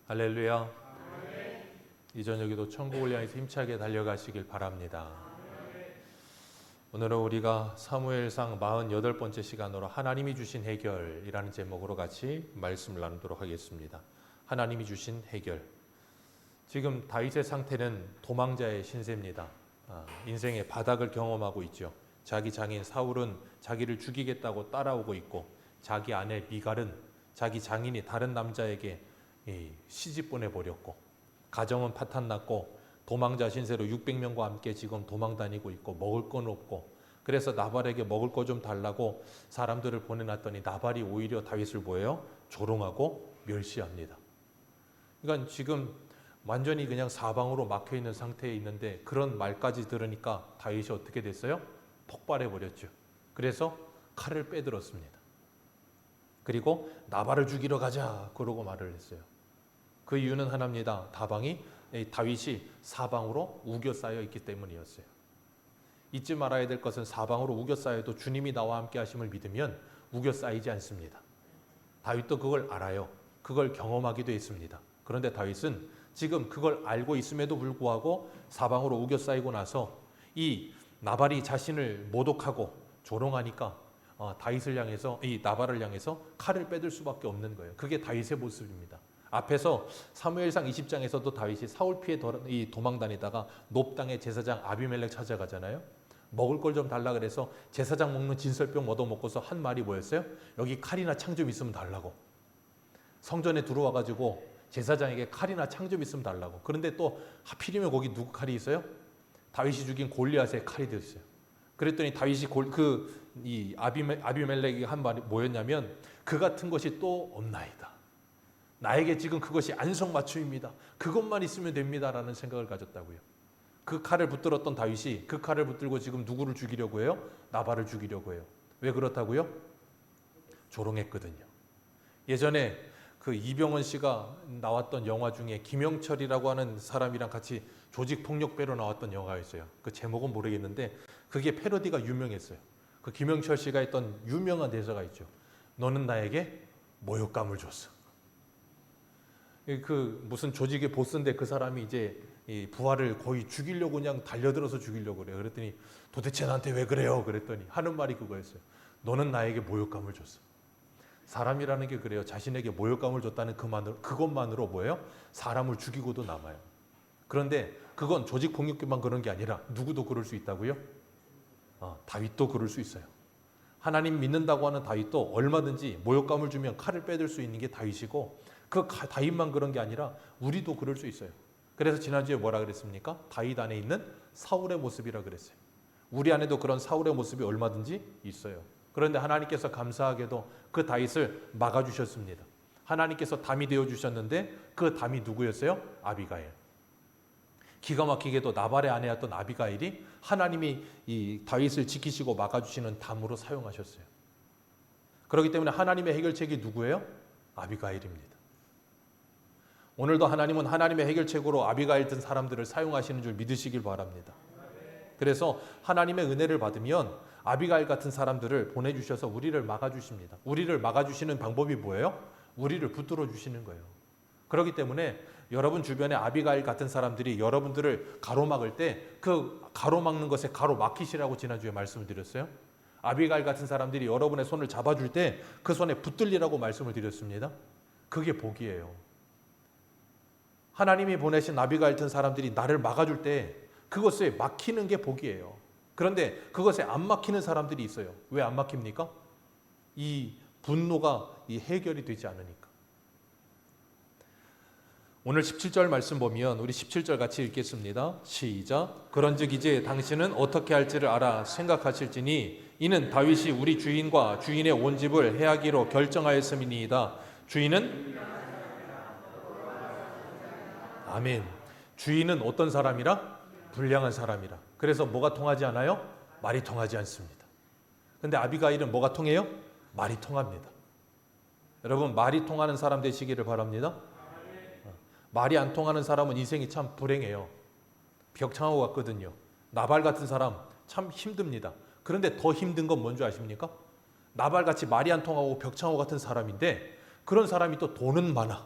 할렐루야. 이 저녁에도 천국을 향해서 힘차게 달려가시길 바랍니다. 오늘은 우리가 사무엘상 48번째 시간으로 하나님이 주신 해결이라는 제목으로 같이 말씀을 나누도록 하겠습니다. 하나님이 주신 해결. 지금 다윗의 상태는 도망자의 신세입니다. 인생의 바닥을 경험하고 있죠. 자기 장인 사울은 자기를 죽이겠다고 따라오고 있고, 자기 아내 미갈은 자기 장인이 다른 남자에게 시집 보내버렸고, 가정은 파탄났고, 도망자 신세로 600명과 함께 지금 도망 다니고 있고, 먹을 건 없고, 그래서 나발에게 먹을 거 좀 달라고 사람들을 보내놨더니 나발이 오히려 다윗을 뭐예요? 조롱하고 멸시합니다. 그러니까 지금 완전히 그냥 사방으로 막혀있는 상태에 있는데, 그런 말까지 들으니까 다윗이 어떻게 됐어요? 폭발해버렸죠. 그래서 칼을 빼들었습니다. 그리고 나발을 죽이러 가자 그러고 말을 했어요. 그 이유는 하나입니다. 다윗이 사방으로 우겨싸여 있기 때문이었어요. 잊지 말아야 될 것은 사방으로 우겨싸여도 주님이 나와 함께 하심을 믿으면 우겨싸이지 않습니다. 다윗도 그걸 알아요. 그걸 경험하기도 했습니다. 그런데 다윗은 지금 그걸 알고 있음에도 불구하고 사방으로 우겨싸이고 나서 이 나발이 자신을 모독하고 조롱하니까 다윗을 향해서, 이 나발을 향해서 칼을 빼들 수밖에 없는 거예요. 그게 다윗의 모습입니다. 앞에서 사무엘상 20장에서도 다윗이 사울 피해 도망 다니다가 놉 땅의 제사장 아비멜렉 찾아가잖아요. 먹을 걸 좀 달라 그래서 제사장 먹는 진설병 얻어먹고서 한 말이 뭐였어요? 여기 칼이나 창 좀 있으면 달라고. 성전에 들어와가지고 제사장에게 칼이나 창 좀 있으면 달라고. 그런데 또 하필이면 거기 누구 칼이 있어요? 다윗이 죽인 골리앗의 칼이 있어요. 그랬더니 다윗이 아비멜렉이 한 말이 뭐였냐면, 그 같은 것이 또 없나이다. 나에게 지금 그것이 안성맞춤입니다. 그것만 있으면 됩니다라는 생각을 가졌다고요. 그 칼을 붙들었던 다윗이 그 칼을 붙들고 지금 누구를 죽이려고 해요? 나발을 죽이려고 해요. 왜 그렇다고요? 조롱했거든요. 예전에 그 이병헌 씨가 나왔던 영화 중에 김영철이라고 하는 사람이랑 같이 조직폭력배로 나왔던 영화였어요. 그 제목은 모르겠는데 그게 패러디가 유명했어요. 그 김영철 씨가 했던 유명한 대사가 있죠. 너는 나에게 모욕감을 줬어. 그 무슨 조직의 보스인데 그 사람이 이제 이 부하를 거의 죽이려고 그냥 달려들어서 죽이려고 그래요. 그랬더니 도대체 나한테 왜 그래요? 그랬더니 하는 말이 그거였어요. 너는 나에게 모욕감을 줬어. 사람이라는 게 그래요. 자신에게 모욕감을 줬다는 그것만으로 뭐예요? 사람을 죽이고도 남아요. 그런데 그건 조직 폭력기만 그런 게 아니라 누구도 그럴 수 있다고요? 다윗도 그럴 수 있어요. 하나님 믿는다고 하는 다윗도 얼마든지 모욕감을 주면 칼을 빼들 수 있는 게 다윗이고, 그 다윗만 그런 게 아니라 우리도 그럴 수 있어요. 그래서 지난주에 뭐라 그랬습니까? 다윗 안에 있는 사울의 모습이라 그랬어요. 우리 안에도 그런 사울의 모습이 얼마든지 있어요. 그런데 하나님께서 감사하게도 그 다윗을 막아주셨습니다. 하나님께서 담이 되어주셨는데 그 담이 누구였어요? 아비가일. 기가 막히게도 나발의 아내였던 아비가일이 하나님이 이 다윗을 지키시고 막아주시는 담으로 사용하셨어요. 그렇기 때문에 하나님의 해결책이 누구예요? 아비가일입니다. 오늘도 하나님은 하나님의 해결책으로 아비가일 든 사람들을 사용하시는 줄 믿으시길 바랍니다. 그래서 하나님의 은혜를 받으면 아비가일 같은 사람들을 보내주셔서 우리를 막아주십니다. 우리를 막아주시는 방법이 뭐예요? 우리를 붙들어 주시는 거예요. 그렇기 때문에 여러분 주변에 아비가일 같은 사람들이 여러분들을 가로막을 때 그 가로막는 것에 가로막히시라고 지난주에 말씀을 드렸어요. 아비가일 같은 사람들이 여러분의 손을 잡아줄 때 그 손에 붙들리라고 말씀을 드렸습니다. 그게 복이에요. 하나님이 보내신 아비가일 같은 사람들이 나를 막아줄 때 그것에 막히는 게 복이에요. 그런데 그것에 안 막히는 사람들이 있어요. 왜 안 막힙니까? 이 분노가 해결이 되지 않으니까. 오늘 17절 말씀 보면 우리 17절 같이 읽겠습니다. 시작. 그런즉 이제 당신은 어떻게 할지를 알아 생각하실지니 이는 다윗이 우리 주인과 주인의 온 집을 해하기로 결정하였음이니이다. 주인은 아멘. 주인은 어떤 사람이라? 불량한 사람이라. 그래서 뭐가 통하지 않아요? 말이 통하지 않습니다. 근데 아비가일은 뭐가 통해요? 말이 통합니다. 여러분, 말이 통하는 사람 되시기를 바랍니다. 말이 안 통하는 사람은 인생이 참 불행해요. 벽창하고 같거든요. 나발 같은 사람 참 힘듭니다. 그런데 더 힘든 건 뭔지 아십니까? 나발같이 말이 안 통하고 벽창하고 같은 사람인데 그런 사람이 또 돈은 많아.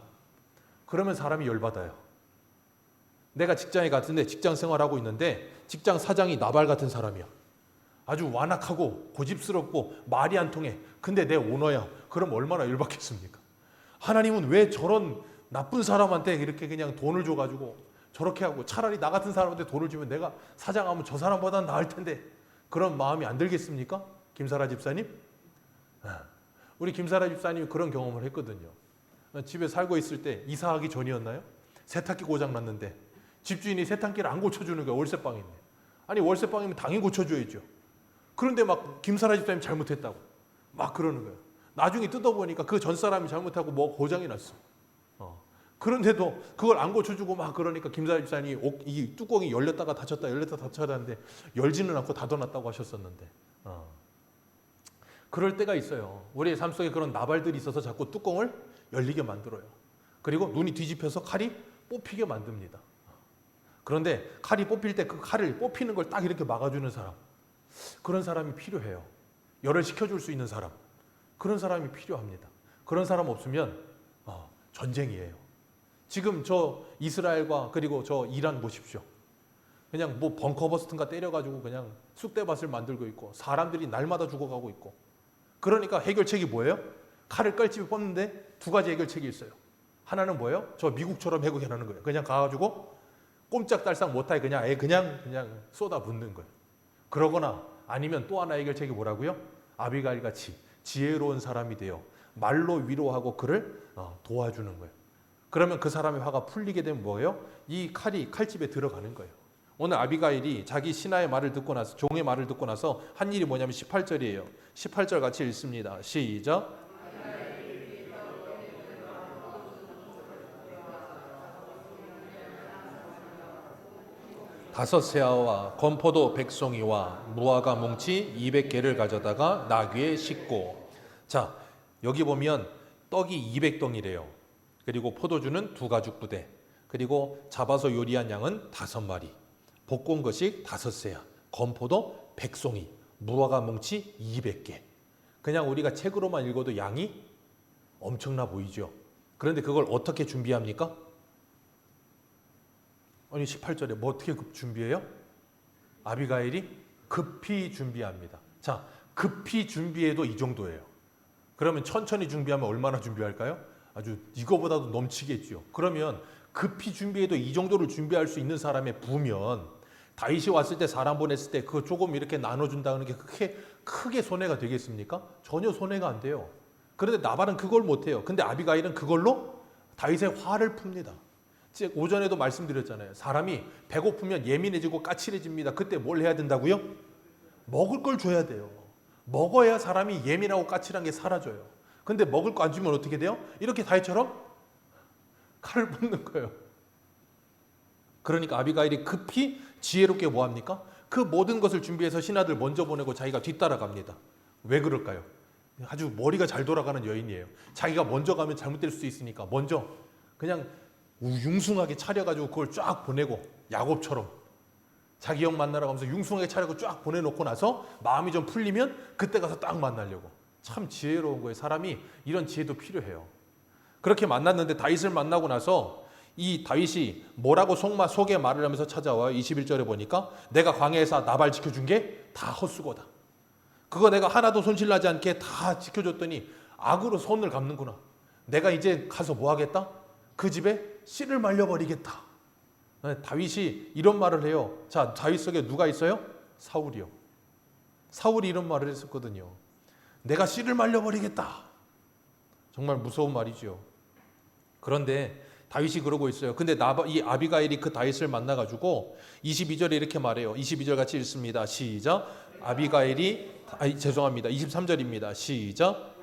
그러면 사람이 열받아요. 내가 직장에 갔는데 직장 생활하고 있는데 직장 사장이 나발 같은 사람이야. 아주 완악하고 고집스럽고 말이 안 통해. 근데 내 오너야. 그럼 얼마나 열받겠습니까? 하나님은 왜 저런 나쁜 사람한테 이렇게 그냥 돈을 줘가지고 저렇게 하고, 차라리 나 같은 사람한테 돈을 주면 내가 사장하면 저 사람보다는 나을 텐데, 그런 마음이 안 들겠습니까? 김사라 집사님? 우리 김사라 집사님이 그런 경험을 했거든요. 집에 살고 있을 때, 이사하기 전이었나요? 세탁기 고장 났는데 집주인이 세탁기를 안 고쳐주는 거야. 월세방인데. 아니 월세방이면 당연히 고쳐줘야죠. 그런데 막 김사라 집사님 잘못했다고 막 그러는 거예요. 나중에 뜯어보니까 그 전 사람이 잘못하고 뭐 고장이 났어. 그런데도 그걸 안 고쳐주고 막 그러니까 김사라 집사님이 이 뚜껑이 열렸다가 닫혔다 열렸다 닫혔다 하는데 열지는 않고 닫아놨다고 하셨었는데, 그럴 때가 있어요. 우리의 삶 속에 그런 나발들이 있어서 자꾸 뚜껑을 열리게 만들어요. 그리고 눈이 뒤집혀서 칼이 뽑히게 만듭니다. 그런데 칼이 뽑힐 때 그 칼을 뽑히는 걸 딱 이렇게 막아주는 사람, 그런 사람이 필요해요. 열을 식혀줄 수 있는 사람, 그런 사람이 필요합니다. 그런 사람 없으면 전쟁이에요. 지금 저 이스라엘과 그리고 저 이란 보십시오. 그냥 뭐 벙커버스트인가 때려가지고 그냥 쑥대밭을 만들고 있고 사람들이 날마다 죽어가고 있고. 그러니까 해결책이 뭐예요? 칼을 깔집에 뽑는데 두 가지 해결책이 있어요. 하나는 뭐예요? 저 미국처럼 해결하는 거예요. 그냥 가가지고 꼼짝달싹 못하게 그냥 쏟아붓는 거예요. 그러거나 아니면 또 하나 해결책이 뭐라고요? 아비가일 같이 지혜로운 사람이 되어 말로 위로하고 그를 도와주는 거예요. 그러면 그 사람의 화가 풀리게 되면 뭐예요? 이 칼이 칼집에 들어가는 거예요. 오늘 아비가일이 자기 신하의 말을 듣고 나서, 종의 말을 듣고 나서 한 일이 뭐냐면 18절이에요. 18절 같이 읽습니다. 시작. 다섯 세아와 건포도 백송이와 무화과 뭉치 200개를 가져다가 나귀에 싣고. 자, 여기 보면 떡이 200덩이래요. 그리고 포도주는 2가죽 부대, 그리고 잡아서 요리한 양은 5마리, 볶은 것이 5세야, 건포도 백송이, 무화과 뭉치 200개. 그냥 우리가 책으로만 읽어도 양이 엄청나 보이죠. 그런데 그걸 어떻게 준비합니까? 아니 18절에 뭐 어떻게 준비해요? 아비가일이 급히 준비합니다. 자, 급히 준비해도 이 정도예요. 그러면 천천히 준비하면 얼마나 준비할까요? 아주 이거보다도 넘치겠죠. 그러면 급히 준비해도 이 정도를 준비할 수 있는 사람의 부면, 다윗이 왔을 때 사람 보냈을 때 그거 조금 이렇게 나눠준다는 게 크게 손해가 되겠습니까? 전혀 손해가 안 돼요. 그런데 나발은 그걸 못해요. 근데 아비가일은 그걸로 다윗의 화를 풉니다. 오전에도 말씀드렸잖아요. 사람이 배고프면 예민해지고 까칠해집니다. 그때 뭘 해야 된다고요? 먹을 걸 줘야 돼요. 먹어야 사람이 예민하고 까칠한 게 사라져요. 근데 먹을 거 안 주면 어떻게 돼요? 이렇게 다윗처럼 칼을 뽑는 거예요. 그러니까 아비가일이 급히 지혜롭게 뭐합니까? 그 모든 것을 준비해서 신하들 먼저 보내고 자기가 뒤따라갑니다. 왜 그럴까요? 아주 머리가 잘 돌아가는 여인이에요. 자기가 먼저 가면 잘못될 수도 있으니까 먼저 그냥 융숭하게 차려가지고 그걸 쫙 보내고, 야곱처럼 자기 형 만나러 가면서 융숭하게 차려고 쫙 보내놓고 나서 마음이 좀 풀리면 그때 가서 딱 만나려고. 참 지혜로운 거예요. 사람이 이런 지혜도 필요해요. 그렇게 만났는데 다윗을 만나고 나서 이 다윗이 뭐라고 속에 말을 하면서 찾아와요. 21절에 보니까 내가 광야에서 나발 지켜준 게 다 헛수고다. 그거 내가 하나도 손실나지 않게 다 지켜줬더니 악으로 손을 갚는구나. 내가 이제 가서 뭐 하겠다? 그 집에 씨를 말려버리겠다. 다윗이 이런 말을 해요. 자, 다윗 속에 누가 있어요? 사울이요. 사울이 이런 말을 했었거든요. 내가 씨를 말려버리겠다. 정말 무서운 말이죠. 그런데 다윗이 그러고 있어요. 근데 이 아비가일이 그 다윗을 만나가지고 22절에 이렇게 말해요. 22절 같이 읽습니다. 시작. 아비가일이, 죄송합니다. 23절입니다. 시작.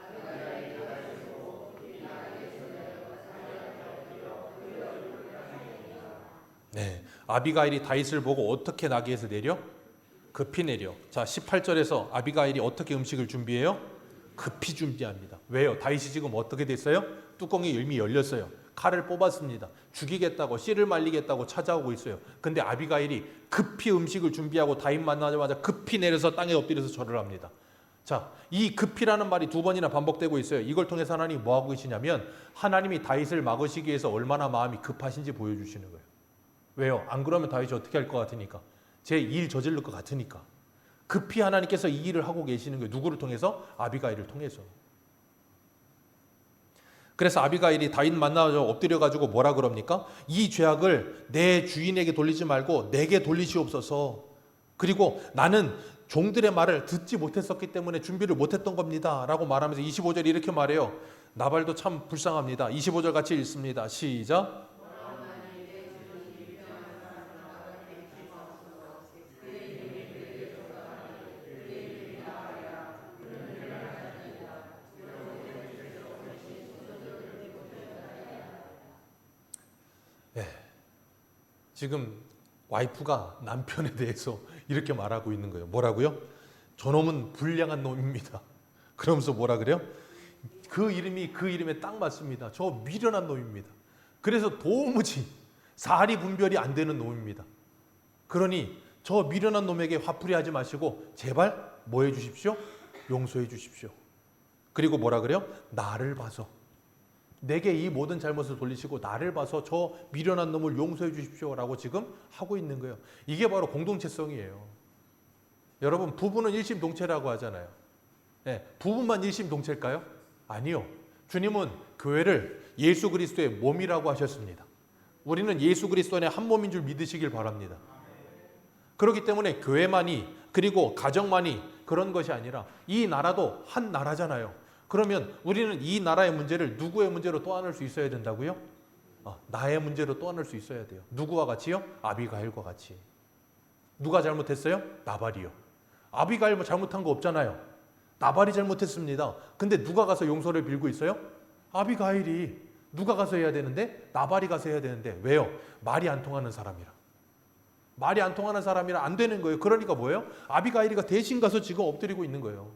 네, 아비가일이 다윗을 보고 어떻게 나귀에서 내려? 급히 내려. 자, 18절에서 아비가일이 어떻게 음식을 준비해요? 급히 준비합니다. 왜요? 다윗이 지금 어떻게 됐어요? 뚜껑이 이미 열렸어요. 칼을 뽑았습니다. 죽이겠다고, 씨를 말리겠다고 찾아오고 있어요. 근데 아비가일이 급히 음식을 준비하고 다윗 만나자마자 급히 내려서 땅에 엎드려서 절을 합니다. 자, 이 급히라는 말이 두 번이나 반복되고 있어요. 이걸 통해서 하나님이 뭐 하고 계시냐면 하나님이 다윗을 막으시기 위해서 얼마나 마음이 급하신지 보여주시는 거예요. 왜요? 안 그러면 다윗이 어떻게 할 것 같으니까. 제 일 저지를 것 같으니까. 급히 하나님께서 이 일을 하고 계시는 거예요. 누구를 통해서? 아비가일을 통해서. 그래서 아비가일이 다윗 만나서 엎드려가지고 뭐라 그럽니까? 이 죄악을 내 주인에게 돌리지 말고 내게 돌리시옵소서. 그리고 나는 종들의 말을 듣지 못했었기 때문에 준비를 못했던 겁니다 라고 말하면서 25절 이렇게 말해요. 나발도 참 불쌍합니다. 25절 같이 읽습니다. 시작. 지금 와이프가 남편에 대해서 이렇게 말하고 있는 거예요. 뭐라고요? 저놈은 불량한 놈입니다. 그러면서 뭐라 그래요? 그 이름이 그 이름에 딱 맞습니다. 저 미련한 놈입니다. 그래서 도무지 사리 분별이 안 되는 놈입니다. 그러니 저 미련한 놈에게 화풀이 하지 마시고 제발 뭐 해 주십시오? 용서해 주십시오. 그리고 뭐라 그래요? 나를 봐서 내게 이 모든 잘못을 돌리시고 나를 봐서 저 미련한 놈을 용서해 주십시오라고 지금 하고 있는 거예요. 이게 바로 공동체성이에요. 여러분 부부는 일심동체라고 하잖아요. 네, 부부만 일심동체일까요? 아니요. 주님은 교회를 예수 그리스도의 몸이라고 하셨습니다. 우리는 예수 그리스도 안에 한 몸인 줄 믿으시길 바랍니다. 그렇기 때문에 교회만이 그리고 가정만이 그런 것이 아니라 이 나라도 한 나라잖아요. 그러면 우리는 이 나라의 문제를 누구의 문제로 또 안을 수 있어야 된다고요? 나의 문제로 또 안을 수 있어야 돼요. 누구와 같이요? 아비가일과 같이. 누가 잘못했어요? 나발이요. 아비가일 뭐 잘못한 거 없잖아요. 나발이 잘못했습니다. 근데 누가 가서 용서를 빌고 있어요? 아비가일이. 누가 가서 해야 되는데? 나발이 가서 해야 되는데. 왜요? 말이 안 통하는 사람이라. 말이 안 통하는 사람이라 안 되는 거예요. 그러니까 뭐예요? 아비가일이가 대신 가서 지금 엎드리고 있는 거예요.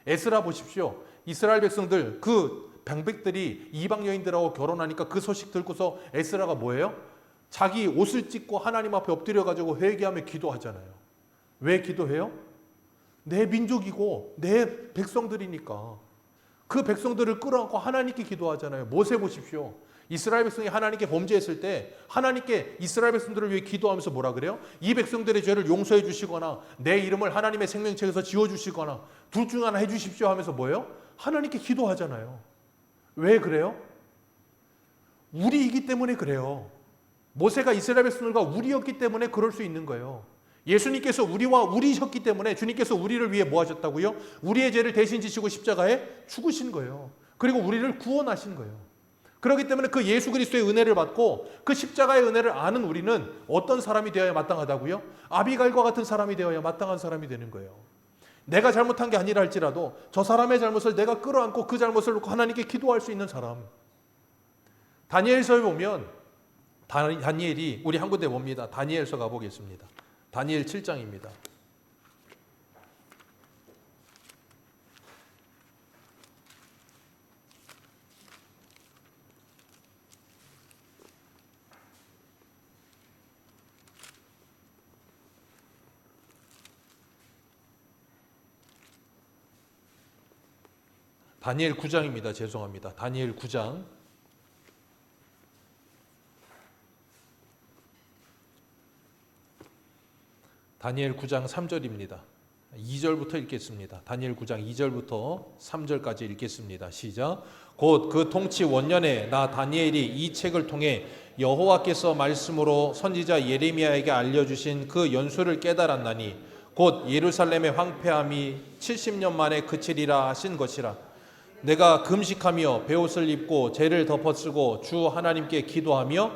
에스라 보십시오. 이스라엘 백성들 그 방백들이 이방 여인들하고 결혼하니까 그 소식 듣고서 에스라가 뭐예요? 자기 옷을 찢고 하나님 앞에 엎드려가지고 회개하며 기도하잖아요. 왜 기도해요? 내 민족이고 내 백성들이니까. 그 백성들을 끌어안고 하나님께 기도하잖아요. 모세 보십시오. 이스라엘 백성이 하나님께 범죄했을 때 하나님께 이스라엘 백성들을 위해 기도하면서 뭐라 그래요? 이 백성들의 죄를 용서해 주시거나 내 이름을 하나님의 생명책에서 지워주시거나 둘 중 하나 해주십시오 하면서 뭐예요? 하나님께 기도하잖아요. 왜 그래요? 우리이기 때문에 그래요. 모세가 이스라엘 백성들과 우리였기 때문에 그럴 수 있는 거예요. 예수님께서 우리와 우리셨기 때문에 주님께서 우리를 위해 뭐 하셨다고요? 우리의 죄를 대신 지시고 십자가에 죽으신 거예요. 그리고 우리를 구원하신 거예요. 그렇기 때문에 그 예수 그리스도의 은혜를 받고 그 십자가의 은혜를 아는 우리는 어떤 사람이 되어야 마땅하다고요? 아비가일과 같은 사람이 되어야 마땅한 사람이 되는 거예요. 내가 잘못한 게 아니라 할지라도 저 사람의 잘못을 내가 끌어안고 그 잘못을 놓고 하나님께 기도할 수 있는 사람. 다니엘서에 보면 다니엘이 우리 한 군데 봅니다. 다니엘서 가보겠습니다. 다니엘 7장입니다. 다니엘 9장입니다. 죄송합니다. 다니엘 9장. 다니엘 9장 3절입니다. 2절부터 읽겠습니다. 다니엘 9장 2절부터 3절까지 읽겠습니다. 시작. 곧 그 통치 원년에 나 다니엘이 이 책을 통해 여호와께서 말씀으로 선지자 예레미야에게 알려주신 그 연수를 깨달았나니 곧 예루살렘의 황폐함이 70년 만에 그치리라 하신 것이라. 내가 금식하며 베옷을 입고 죄를 덮어쓰고 주 하나님께 기도하며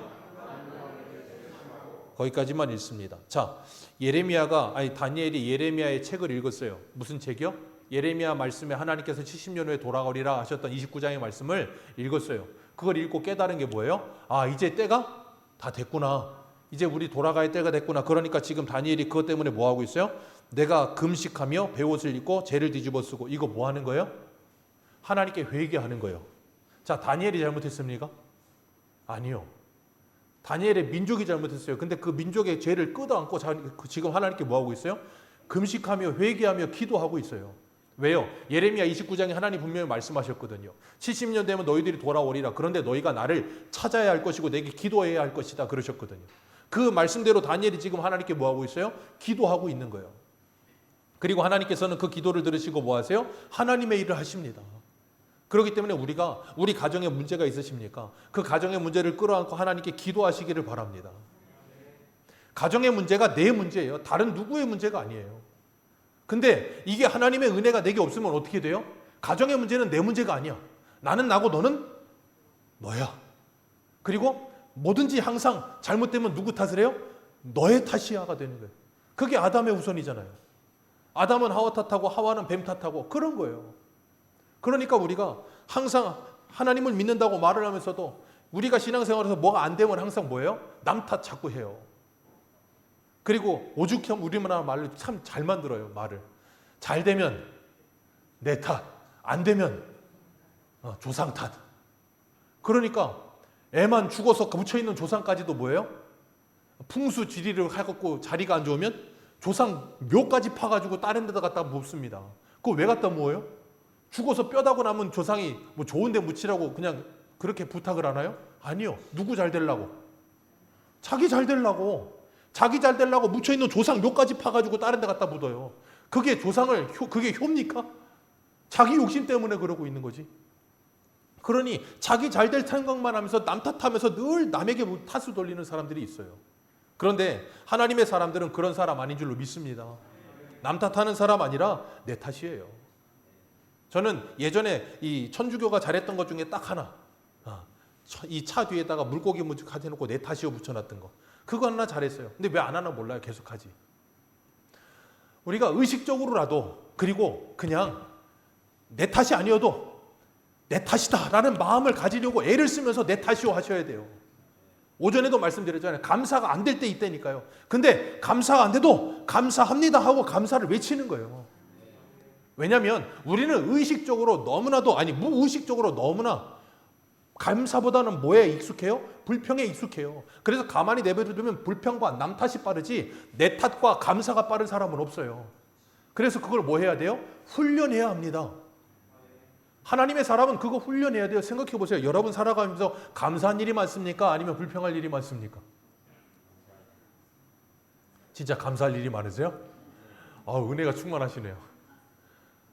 거기까지만 읽습니다. 자, 다니엘이 예레미야의 책을 읽었어요. 무슨 책이요? 예레미야 말씀에 하나님께서 70년 후에 돌아오리라 하셨던 29장의 말씀을 읽었어요. 그걸 읽고 깨달은 게 뭐예요? 아, 이제 때가 다 됐구나. 이제 우리 돌아갈 때가 됐구나. 그러니까 지금 다니엘이 그것 때문에 뭐 하고 있어요? 내가 금식하며 베옷을 입고 죄를 뒤집어 쓰고 이거 뭐 하는 거예요? 하나님께 회개하는 거예요. 자, 다니엘이 잘못했습니까? 아니요. 다니엘의 민족이 잘못했어요. 근데 그 민족의 죄를 끄어안고 지금 하나님께 뭐 하고 있어요? 금식하며 회개하며 기도하고 있어요. 왜요? 예레미야 29장에 하나님 분명히 말씀하셨거든요. 70년 되면 너희들이 돌아오리라. 그런데 너희가 나를 찾아야 할 것이고 내게 기도해야 할 것이다 그러셨거든요. 그 말씀대로 다니엘이 지금 하나님께 뭐 하고 있어요? 기도하고 있는 거예요. 그리고 하나님께서는 그 기도를 들으시고 뭐 하세요? 하나님의 일을 하십니다. 그렇기 때문에 우리 가정에 문제가 있으십니까? 그 가정의 문제를 끌어안고 하나님께 기도하시기를 바랍니다. 가정의 문제가 내 문제예요. 다른 누구의 문제가 아니에요. 근데 이게 하나님의 은혜가 내게 없으면 어떻게 돼요? 가정의 문제는 내 문제가 아니야. 나는 나고 너는 너야. 그리고 뭐든지 항상 잘못되면 누구 탓을 해요? 너의 탓이야가 되는 거예요. 그게 아담의 우선이잖아요. 아담은 하와 탓하고 하와는 뱀 탓하고 그런 거예요. 그러니까 우리가 항상 하나님을 믿는다고 말을 하면서도 우리가 신앙생활에서 뭐가 안 되면 항상 뭐예요? 남 탓 자꾸 해요. 그리고 오죽하면 우리나라 말을 참 잘 만들어요. 말을. 잘 되면 내 탓, 안 되면 조상 탓. 그러니까 애만 죽어서 묻혀있는 조상까지도 뭐예요? 풍수지리를 해갖고 자리가 안 좋으면 조상 묘까지 파가지고 다른 데다 갖다 묻습니다. 그거 왜 갖다 모어요? 죽어서 뼈다고 남은 조상이 뭐 좋은 데 묻히라고 그냥 그렇게 부탁을 하나요? 아니요. 누구 잘 되려고? 자기 잘 되려고. 자기 잘 되려고 묻혀있는 조상 묘까지 파가지고 다른 데 갖다 묻어요. 그게 그게 효입니까? 자기 욕심 때문에 그러고 있는 거지. 그러니 자기 잘 될 생각만 하면서 남 탓하면서 늘 남에게 탓을 돌리는 사람들이 있어요. 그런데 하나님의 사람들은 그런 사람 아닌 줄로 믿습니다. 남 탓하는 사람 아니라 내 탓이에요. 저는 예전에 이 천주교가 잘했던 것 중에 딱 하나, 이 차 뒤에다가 물고기 무죽 해놓고 내 탓이요 붙여놨던 거. 그거 하나 잘했어요. 근데 왜 안 하나 몰라요. 계속하지. 우리가 의식적으로라도 그리고 그냥 내 탓이 아니어도 내 탓이다라는 마음을 가지려고 애를 쓰면서 내 탓이요 하셔야 돼요. 오전에도 말씀드렸잖아요. 감사가 안 될 때 있다니까요. 근데 감사가 안 돼도 감사합니다 하고 감사를 외치는 거예요. 왜냐하면 우리는 의식적으로 너무나도 무의식적으로 너무나 감사보다는 뭐에 익숙해요? 불평에 익숙해요. 그래서 가만히 내버려두면 불평과 남 탓이 빠르지 내 탓과 감사가 빠른 사람은 없어요. 그래서 그걸 뭐 해야 돼요? 훈련해야 합니다. 하나님의 사람은 그거 훈련해야 돼요. 생각해 보세요. 여러분 살아가면서 감사한 일이 많습니까? 아니면 불평할 일이 많습니까? 진짜 감사할 일이 많으세요? 은혜가 충만하시네요.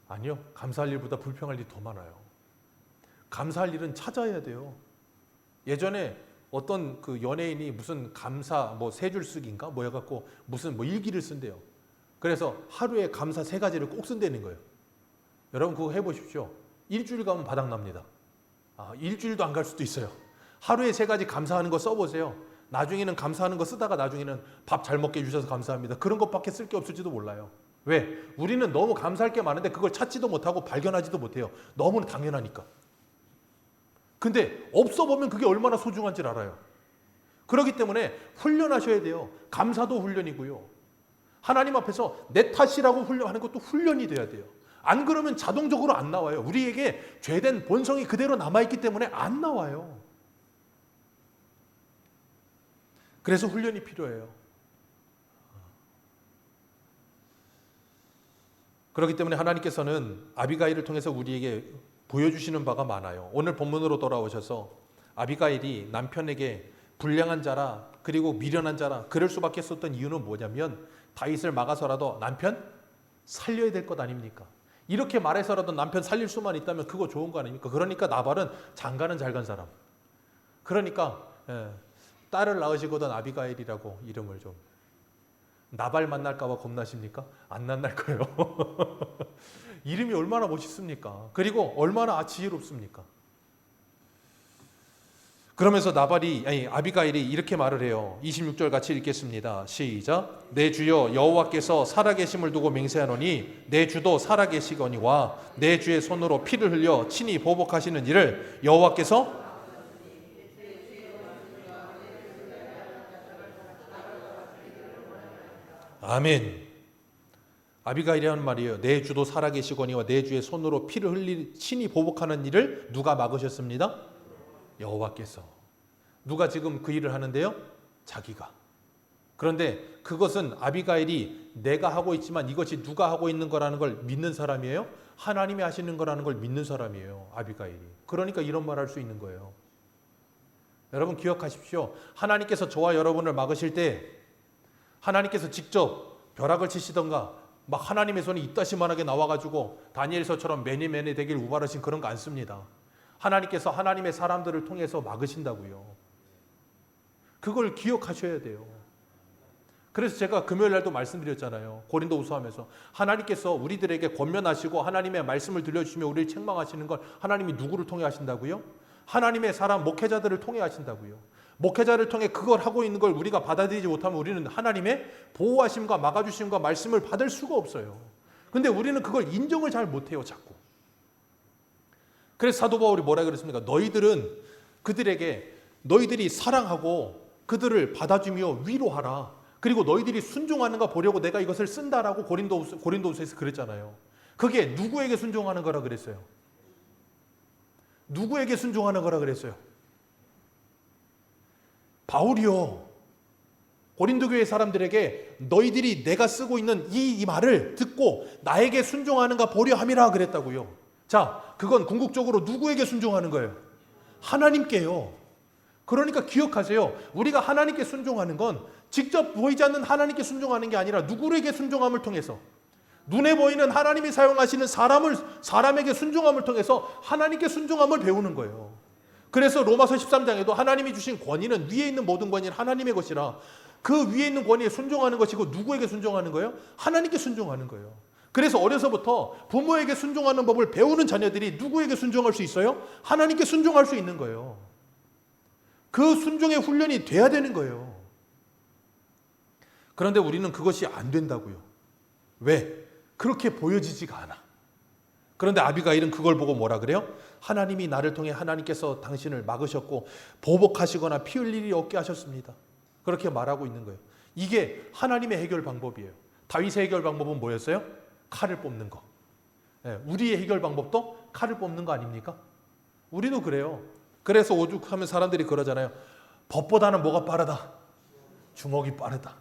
아니요. 감사할 일보다 불평할 일이 더 많아요. 감사할 일은 찾아야 돼요. 예전에 어떤 그 연예인이 무슨 감사 세 줄 쓰기인가 뭐 해갖고 무슨 일기를 쓴대요. 그래서 하루에 감사 3가지를 꼭 쓴다는 거예요. 여러분 그거 해보십시오. 일주일 가면 바닥납니다. 일주일도 안 갈 수도 있어요. 하루에 3가지 감사하는 거 써보세요. 나중에는 감사하는 거 쓰다가 나중에는 밥 잘 먹게 해주셔서 감사합니다. 그런 것밖에 쓸 게 없을지도 몰라요. 왜? 우리는 너무 감사할 게 많은데 그걸 찾지도 못하고 발견하지도 못해요. 너무 당연하니까. 근데 없어 보면 그게 얼마나 소중한지 알아요. 그렇기 때문에 훈련하셔야 돼요. 감사도 훈련이고요. 하나님 앞에서 내 탓이라고 훈련하는 것도 훈련이 돼야 돼요. 안 그러면 자동적으로 안 나와요. 우리에게 죄된 본성이 그대로 남아있기 때문에 안 나와요. 그래서 훈련이 필요해요. 그렇기 때문에 하나님께서는 아비가일을 통해서 우리에게 보여주시는 바가 많아요. 오늘 본문으로 돌아오셔서 아비가일이 남편에게 불량한 자라 그리고 미련한 자라 그럴 수밖에 없었던 이유는 뭐냐면 다윗을 막아서라도 남편 살려야 될 것 아닙니까? 이렇게 말해서라도 남편 살릴 수만 있다면 그거 좋은 거 아닙니까? 그러니까 나발은 장가는 잘 간 사람. 그러니까 딸을 낳으시거든 아비가일이라고 이름을 좀. 나발 만날까 봐 겁나십니까? 안 만날 거예요. 이름이 얼마나 멋있습니까? 그리고 얼마나 지혜롭습니까? 그러면서 아비가일이 이렇게 말을 해요. 26절 같이 읽겠습니다. 시작. 내 주여 여호와께서 살아계심을 두고 맹세하노니 내 주도 살아계시거니와 내 주의 손으로 피를 흘려 친히 보복하시는 일을 여호와께서 아멘. 아비가일이 하는 말이에요. 내 주도 살아계시거니와 내 주의 손으로 피를 흘리 친히 보복하는 일을 누가 막으셨습니다? 여호와께서. 누가 지금 그 일을 하는데요? 자기가. 그런데 그것은 아비가일이 내가 하고 있지만 이것이 누가 하고 있는 거라는 걸 믿는 사람이에요? 하나님이 하시는 거라는 걸 믿는 사람이에요. 아비가일이. 그러니까 이런 말 할 수 있는 거예요. 여러분 기억하십시오. 하나님께서 저와 여러분을 막으실 때 하나님께서 직접 벼락을 치시던가 막 하나님의 손이 이따시만하게 나와가지고 다니엘서처럼 매니 되길 우발하신 그런 거 안 씁니다. 하나님께서 하나님의 사람들을 통해서 막으신다고요. 그걸 기억하셔야 돼요. 그래서 제가 금요일 날도 말씀드렸잖아요. 고린도후서 하면서 하나님께서 우리들에게 권면하시고 하나님의 말씀을 들려주시며 우리를 책망하시는 걸 하나님이 누구를 통해 하신다고요? 하나님의 사람 목회자들을 통해 하신다고요. 목회자를 통해 그걸 하고 있는 걸 우리가 받아들이지 못하면 우리는 하나님의 보호하심과 막아주심과 말씀을 받을 수가 없어요. 근데 우리는 그걸 인정을 잘 못해요, 자꾸. 그래서 사도 바울이 뭐라 그랬습니까? 너희들은 그들에게 너희들이 사랑하고 그들을 받아주며 위로하라. 그리고 너희들이 순종하는 거 보려고 내가 이것을 쓴다라고 고린도후서에서 그랬잖아요. 그게 누구에게 순종하는 거라 그랬어요? 누구에게 순종하는 거라 그랬어요? 바울이요. 고린도 교회 사람들에게 너희들이 내가 쓰고 있는 이 말을 듣고 나에게 순종하는가 보려 함이라 그랬다고요. 자, 그건 궁극적으로 누구에게 순종하는 거예요? 하나님께요. 그러니까 기억하세요. 우리가 하나님께 순종하는 건 직접 보이지 않는 하나님께 순종하는 게 아니라 누구에게 순종함을 통해서 눈에 보이는 하나님이 사용하시는 사람에게 순종함을 통해서 하나님께 순종함을 배우는 거예요. 그래서 로마서 13장에도 하나님이 주신 권위는 위에 있는 모든 권위는 하나님의 것이라 그 위에 있는 권위에 순종하는 것이고 누구에게 순종하는 거예요? 하나님께 순종하는 거예요. 그래서 어려서부터 부모에게 순종하는 법을 배우는 자녀들이 누구에게 순종할 수 있어요? 하나님께 순종할 수 있는 거예요. 그 순종의 훈련이 돼야 되는 거예요. 그런데 우리는 그것이 안 된다고요. 왜? 그렇게 보여지지가 않아. 그런데 아비가일은 그걸 보고 뭐라 그래요? 하나님이 나를 통해 하나님께서 당신을 막으셨고 보복하시거나 피 흘릴 일이 없게 하셨습니다. 그렇게 말하고 있는 거예요. 이게 하나님의 해결 방법이에요. 다윗의 해결 방법은 뭐였어요? 칼을 뽑는 거. 우리의 해결 방법도 칼을 뽑는 거 아닙니까? 우리도 그래요. 그래서 오죽하면 사람들이 그러잖아요. 법보다는 뭐가 빠르다? 주먹이 빠르다.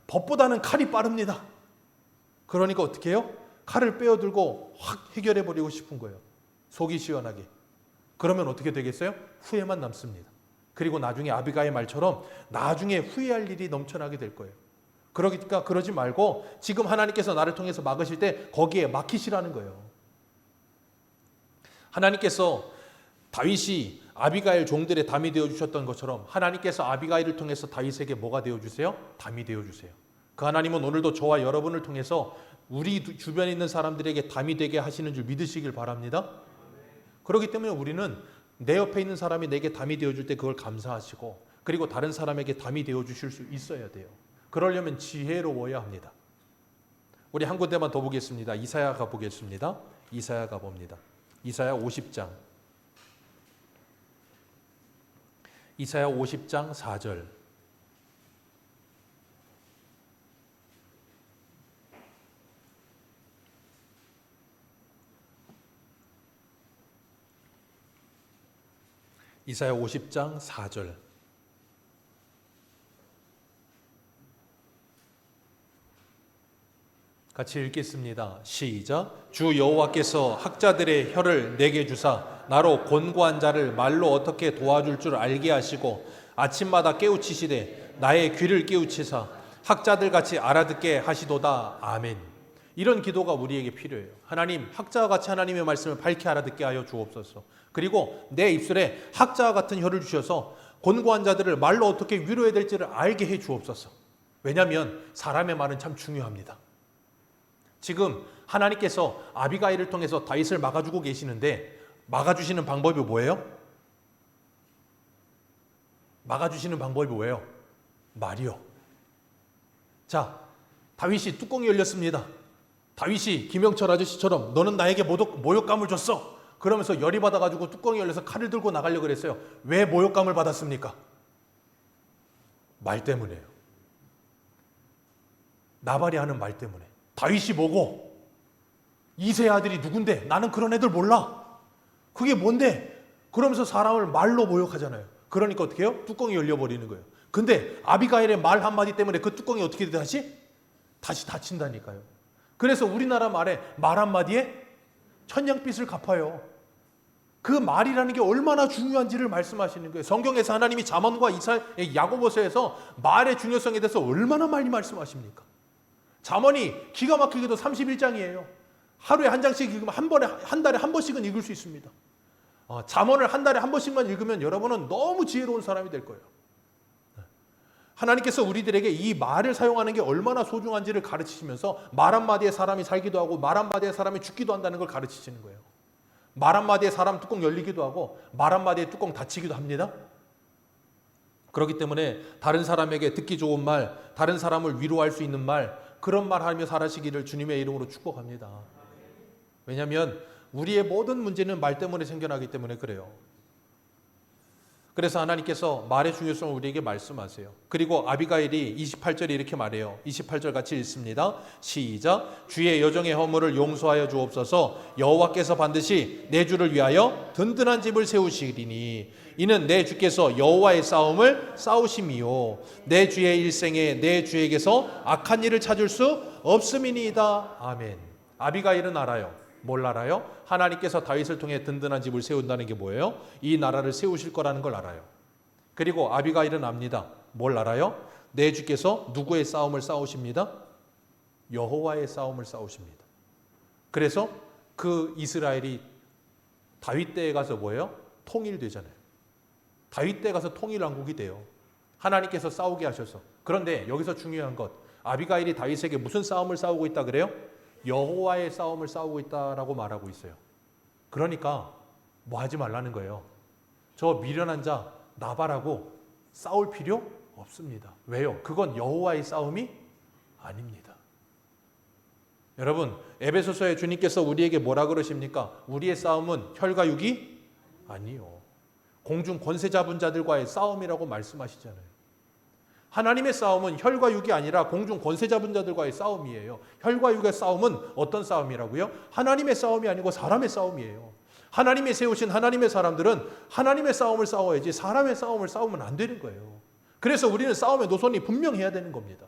법보다는 칼이 빠릅니다. 그러니까 어떻게 해요? 칼을 빼어들고 확 해결해버리고 싶은 거예요. 속이 시원하게. 그러면 어떻게 되겠어요? 후회만 남습니다. 그리고 나중에 아비가의 말처럼 나중에 후회할 일이 넘쳐나게 될 거예요. 그러니까 그러지 말고 지금 하나님께서 나를 통해서 막으실 때 거기에 막히시라는 거예요. 하나님께서 다윗이 아비가일 종들의 담이 되어주셨던 것처럼 하나님께서 아비가일을 통해서 다윗에게 뭐가 되어주세요? 담이 되어주세요. 그 하나님은 오늘도 저와 여러분을 통해서 우리 주변에 있는 사람들에게 담이 되게 하시는 줄 믿으시길 바랍니다. 그렇기 때문에 우리는 내 옆에 있는 사람이 내게 담이 되어줄 때 그걸 감사하시고 그리고 다른 사람에게 담이 되어주실 수 있어야 돼요. 그러려면 지혜로워야 합니다. 우리 한 군데만 더 보겠습니다. 이사야 가보겠습니다. 이사야 가봅니다. 이사야 50장. 이사야 50장 4절. 이사야 50장 4절. 같이 읽겠습니다. 시작. 주 여호와께서 학자들의 혀를 내게 주사 나로 곤고한 자를 말로 어떻게 도와줄 줄 알게 하시고 아침마다 깨우치시되 나의 귀를 깨우치사 학자들같이 알아듣게 하시도다. 아멘. 이런 기도가 우리에게 필요해요. 하나님, 학자와 같이 하나님의 말씀을 밝게 알아듣게 하여 주옵소서. 그리고 내 입술에 학자와 같은 혀를 주셔서 곤고한 자들을 말로 어떻게 위로해야 될지를 알게 해 주옵소서. 왜냐하면 사람의 말은 참 중요합니다. 지금 하나님께서 아비가일을 통해서 다윗을 막아주고 계시는데 막아주시는 방법이 뭐예요? 막아주시는 방법이 뭐예요? 말이요. 자, 다윗이 뚜껑이 열렸습니다. 다윗이 김영철 아저씨처럼 너는 나에게 모욕감을 줬어. 그러면서 열이 받아가지고 뚜껑이 열려서 칼을 들고 나가려고 그랬어요. 왜 모욕감을 받았습니까? 말 때문에요. 나발이 하는 말 때문에. 다윗이 뭐고? 이새의 아들이 누군데? 나는 그런 애들 몰라. 그게 뭔데? 그러면서 사람을 말로 모욕하잖아요. 그러니까 어떻게 해요? 뚜껑이 열려버리는 거예요. 근데 아비가일의 말 한마디 때문에 그 뚜껑이 어떻게 돼 다시 닫힌다니까요. 그래서 우리나라 말 한마디에 천냥빚을 갚아요. 그 말이라는 게 얼마나 중요한지를 말씀하시는 거예요. 성경에서 하나님이 잠언과 야고보서에서 말의 중요성에 대해서 얼마나 많이 말씀하십니까? 잠언이 기가 막히게도 31장이에요. 하루에 한 장씩 읽으면 한 달에 한 번씩은 읽을 수 있습니다. 잠언을 한 달에 한 번씩만 읽으면 여러분은 너무 지혜로운 사람이 될 거예요. 하나님께서 우리들에게 이 말을 사용하는 게 얼마나 소중한지를 가르치시면서 말 한마디에 사람이 살기도 하고 말 한마디에 사람이 죽기도 한다는 걸 가르치시는 거예요. 말 한마디에 사람 뚜껑 열리기도 하고 말 한마디에 뚜껑 닫히기도 합니다. 그렇기 때문에 다른 사람에게 듣기 좋은 말, 다른 사람을 위로할 수 있는 말, 그런 말 하며 살아시기를 주님의 이름으로 축복합니다. 왜냐하면 우리의 모든 문제는 말 때문에 생겨나기 때문에 그래요. 그래서 하나님께서 말의 중요성을 우리에게 말씀하세요. 그리고 아비가일이 28절에 이렇게 말해요. 28절 같이 읽습니다. 시작. 주의 여종의 허물을 용서하여 주옵소서. 여호와께서 반드시 내 주를 위하여 든든한 집을 세우시리니 이는 내 주께서 여호와의 싸움을 싸우심이요 내 주의 일생에 내 주에게서 악한 일을 찾을 수 없음이니이다. 아멘. 아비가일은 알아요. 뭘 알아요? 하나님께서 다윗을 통해 든든한 집을 세운다는 게 뭐예요? 이 나라를 세우실 거라는 걸 알아요. 그리고 아비가일은 압니다. 뭘 알아요? 내 주께서 누구의 싸움을 싸우십니다? 여호와의 싸움을 싸우십니다. 그래서 그 이스라엘이 다윗 때에 가서 뭐예요? 통일되잖아요. 다윗 때 가서 통일왕국이 돼요. 하나님께서 싸우게 하셔서. 그런데 여기서 중요한 것, 아비가일이 다윗에게 무슨 싸움을 싸우고 있다 그래요? 여호와의 싸움을 싸우고 있다라고 말하고 있어요. 그러니까 뭐 하지 말라는 거예요. 저 미련한 자 나발하고 싸울 필요 없습니다. 왜요? 그건 여호와의 싸움이 아닙니다. 여러분, 에베소서에 주님께서 우리에게 뭐라 그러십니까? 우리의 싸움은 혈과 육이 아니요. 공중 권세 잡은 자들과의 싸움이라고 말씀하시잖아요. 하나님의 싸움은 혈과 육이 아니라 공중 권세 잡은 자들과의 싸움이에요. 혈과 육의 싸움은 어떤 싸움이라고요? 하나님의 싸움이 아니고 사람의 싸움이에요. 하나님이 세우신 하나님의 사람들은 하나님의 싸움을 싸워야지 사람의 싸움을 싸우면 안 되는 거예요. 그래서 우리는 싸움의 노선이 분명해야 되는 겁니다.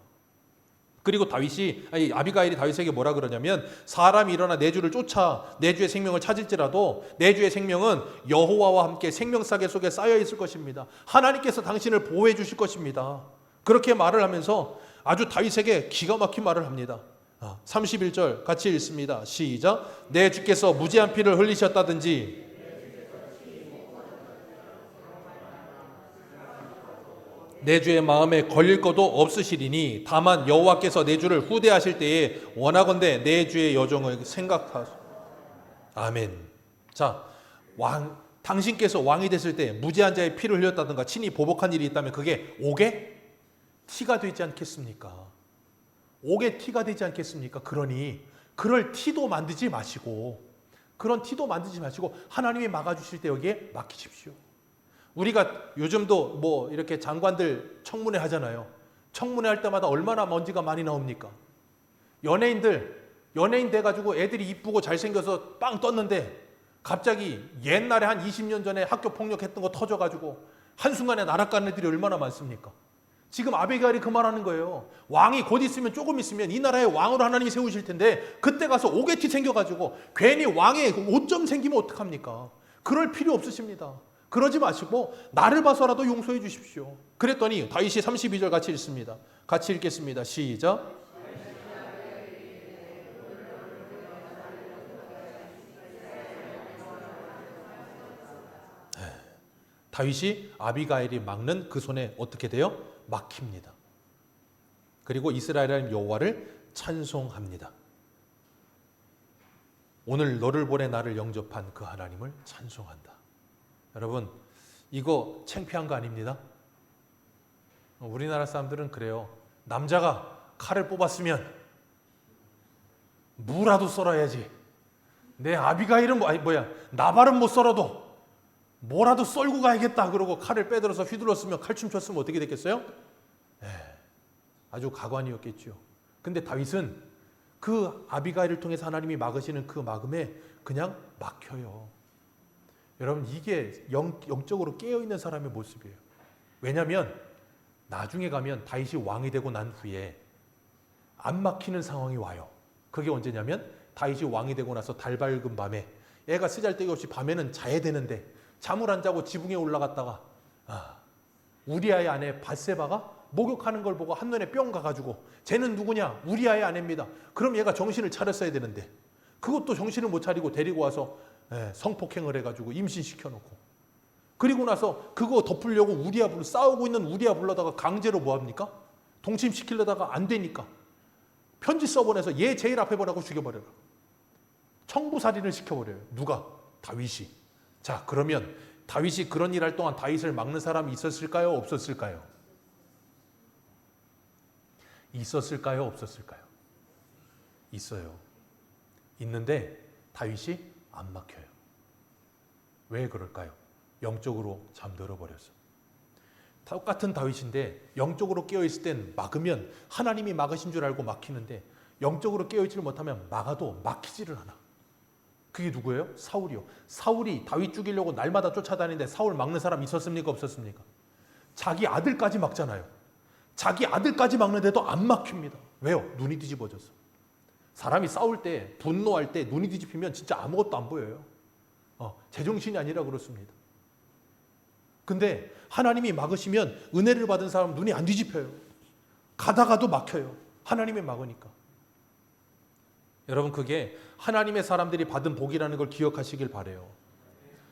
그리고 아비가일이 다윗에게 뭐라 그러냐면 사람이 일어나 내 주를 쫓아 내 주의 생명을 찾을지라도 내 주의 생명은 여호와와 함께 생명사계 속에 쌓여 있을 것입니다. 하나님께서 당신을 보호해 주실 것입니다. 그렇게 말을 하면서 아주 다윗에게 기가 막힌 말을 합니다. 31절 같이 읽습니다. 시작. 내 주께서 무지한 피를 흘리셨다든지 내 주의 마음에 걸릴 것도 없으시리니 다만 여호와께서 내 주를 후대하실 때에 원하건대 내 주의 여종을 생각하소. 아멘. 자, 당신께서 왕이 됐을 때 무지한 자의 피를 흘렸다든가 친히 보복한 일이 있다면 그게 옥의 티가 되지 않겠습니까? 옥의 티가 되지 않겠습니까? 그러니 그럴 티도 만들지 마시고 하나님이 막아주실 때 여기에 맡기십시오. 우리가 요즘도 뭐 이렇게 장관들 청문회 하잖아요. 청문회 할 때마다 얼마나 먼지가 많이 나옵니까? 연예인 돼가지고 애들이 이쁘고 잘생겨서 빵 떴는데 갑자기 옛날에 한 20년 전에 학교 폭력했던 거 터져가지고 한순간에 나락간 애들이 얼마나 많습니까? 지금 아비가일이 그 말하는 거예요. 왕이 곧 있으면 조금 있으면 이 나라의 왕으로 하나님이 세우실 텐데 그때 가서 오게티 생겨가지고 괜히 왕의 오점 생기면 어떡합니까? 그럴 필요 없으십니다. 그러지 마시고 나를 봐서라도 용서해 주십시오. 그랬더니 다윗이 32절 같이 읽습니다. 같이 읽겠습니다. 시작. 다윗이 아비가일이 막는 그 손에 어떻게 돼요? 막힙니다. 그리고 이스라엘 하나님 여호와를 찬송합니다. 오늘 너를 보내 나를 영접한 그 하나님을 찬송한다. 여러분, 이거 창피한 거 아닙니다. 우리나라 사람들은 그래요. 남자가 칼을 뽑았으면 무라도 썰어야지. 내 아비가일은 나발은 못 썰어도 뭐라도 썰고 가야겠다. 그러고 칼을 빼들어서 휘둘렀으면 칼춤 췄으면 어떻게 됐겠어요? 아주 가관이었겠죠. 근데 다윗은 그 아비가일을 통해서 하나님이 막으시는 그 막음에 그냥 막혀요. 여러분 이게 영적으로 깨어있는 사람의 모습이에요. 왜냐하면 나중에 가면 다윗이 왕이 되고 난 후에 안 막히는 상황이 와요. 그게 언제냐면 다윗이 왕이 되고 나서 달 밝은 밤에 애가 쓰잘데기 없이 밤에는 자야 되는데 잠을 안 자고 지붕에 올라갔다가 우리아의 아내 밧세바가 목욕하는 걸 보고 한눈에 뿅 가가지고 쟤는 누구냐? 우리아의 아내입니다. 그럼 얘가 정신을 차렸어야 되는데 그것도 정신을 못 차리고 데리고 와서 성폭행을 해가지고 임신시켜놓고 그리고 나서 그거 덮으려고 싸우고 있는 우리아 불러다가 강제로 뭐합니까? 동침시키려다가 안 되니까 편지 써보내서 얘 제일 앞에 보라고 죽여버려라. 청부살인을 시켜버려요. 누가? 다윗이. 자, 그러면 다윗이 그런 일 할 동안 다윗을 막는 사람이 있었을까요? 없었을까요? 있었을까요? 없었을까요? 있어요. 있는데 다윗이 안 막혀요. 왜 그럴까요? 영적으로 잠들어 버렸어. 똑같은 다윗인데 영적으로 깨어있을 땐 막으면 하나님이 막으신 줄 알고 막히는데 영적으로 깨어있지를 못하면 막아도 막히지를 않아. 그게 누구예요? 사울이요. 사울이 다윗 죽이려고 날마다 쫓아다니는데 사울 막는 사람 있었습니까? 없었습니까? 자기 아들까지 막잖아요. 자기 아들까지 막는데도 안 막힙니다. 왜요? 눈이 뒤집어져서. 사람이 싸울 때 분노할 때 눈이 뒤집히면 진짜 아무것도 안 보여요. 제정신이 아니라 그렇습니다. 근데 하나님이 막으시면 은혜를 받은 사람은 눈이 안 뒤집혀요. 가다가도 막혀요. 하나님이 막으니까. 여러분 그게 하나님의 사람들이 받은 복이라는 걸 기억하시길 바라요.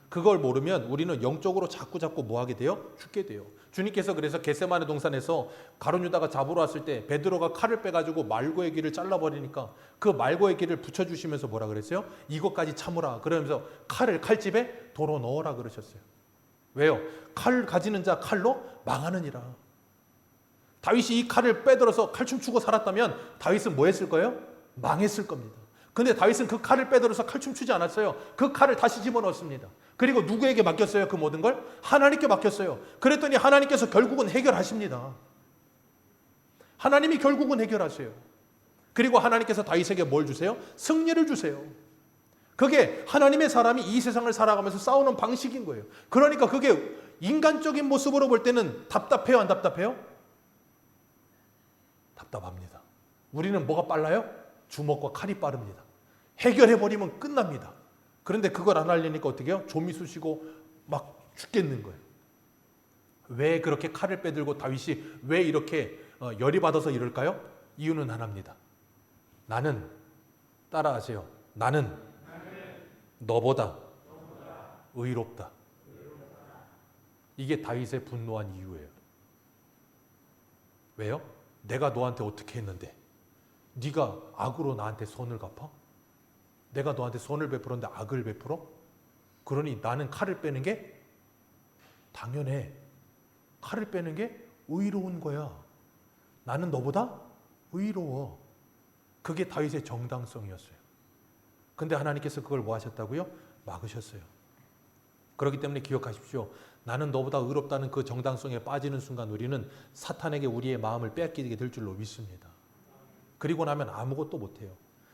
그걸 모르면 우리는 영적으로 자꾸 뭐 하게 돼요? 죽게 돼요. 주님께서 그래서 겟세마네 동산에서 가룟 유다가 잡으러 왔을 때 베드로가 칼을 빼가지고 말고의 귀를 잘라버리니까 그 말고의 귀를 붙여주시면서 뭐라 그랬어요? 이것까지 참으라. 그러면서 칼을 칼집에 도로 넣어라 그러셨어요. 왜요? 칼 가지는 자 칼로 망하느니라. 다윗이 이 칼을 빼들어서 칼춤 추고 살았다면 다윗은 뭐 했을 거예요? 망했을 겁니다. 근데 다윗은 그 칼을 빼들어서 칼춤 추지 않았어요. 그 칼을 다시 집어넣었습니다. 그리고 누구에게 맡겼어요? 그 모든 걸? 하나님께 맡겼어요. 그랬더니 하나님께서 결국은 해결하십니다. 하나님이 결국은 해결하세요. 그리고 하나님께서 다윗에게 뭘 주세요? 승리를 주세요. 그게 하나님의 사람이 이 세상을 살아가면서 싸우는 방식인 거예요. 그러니까 그게 인간적인 모습으로 볼 때는 답답해요? 안 답답해요? 답답합니다. 우리는 뭐가 빨라요? 주먹과 칼이 빠릅니다. 해결해버리면 끝납니다. 그런데 그걸 안 하려니까 어떻게 해요? 좀이 쑤시고 막 죽겠는 거예요. 왜 그렇게 칼을 빼들고 다윗이 왜 이렇게 열이 받아서 이럴까요? 이유는 하나입니다. 나는 따라하세요. 나는 너보다 의롭다. 이게 다윗의 분노한 이유예요. 왜요? 내가 너한테 어떻게 했는데 네가 악으로 나한테 선을 갚아? 내가 너한테 선을 베풀었는데 악을 베풀어? 그러니 나는 칼을 빼는 게 당연해. 칼을 빼는 게 의로운 거야. 나는 너보다 의로워. 그게 다윗의 정당성이었어요. 근데 하나님께서 그걸 뭐 하셨다고요? 막으셨어요. 그렇기 때문에 기억하십시오. 나는 너보다 의롭다는 그 정당성에 빠지는 순간 우리는 사탄에게 우리의 마음을 빼앗기게 될 줄로 믿습니다. 그리고 나면 아무것도 못해요.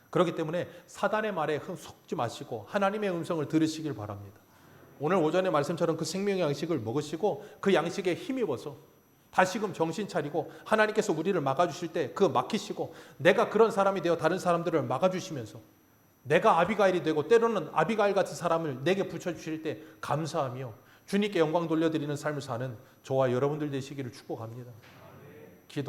그렇기 때문에 사단의 말에 속지 마시고 하나님의 음성을 들으시길 바랍니다. 오늘 오전의 말씀처럼 그 생명의 양식을 먹으시고 그 양식에 힘입어서 다시금 정신 차리고 하나님께서 우리를 막아주실 때 그 막히시고 내가 그런 사람이 되어 다른 사람들을 막아주시면서 내가 아비가일이 되고 때로는 아비가일 같은 사람을 내게 붙여주실 때 감사하며 주님께 영광 돌려드리는 삶을 사는 저와 여러분들 되시기를 축복합니다.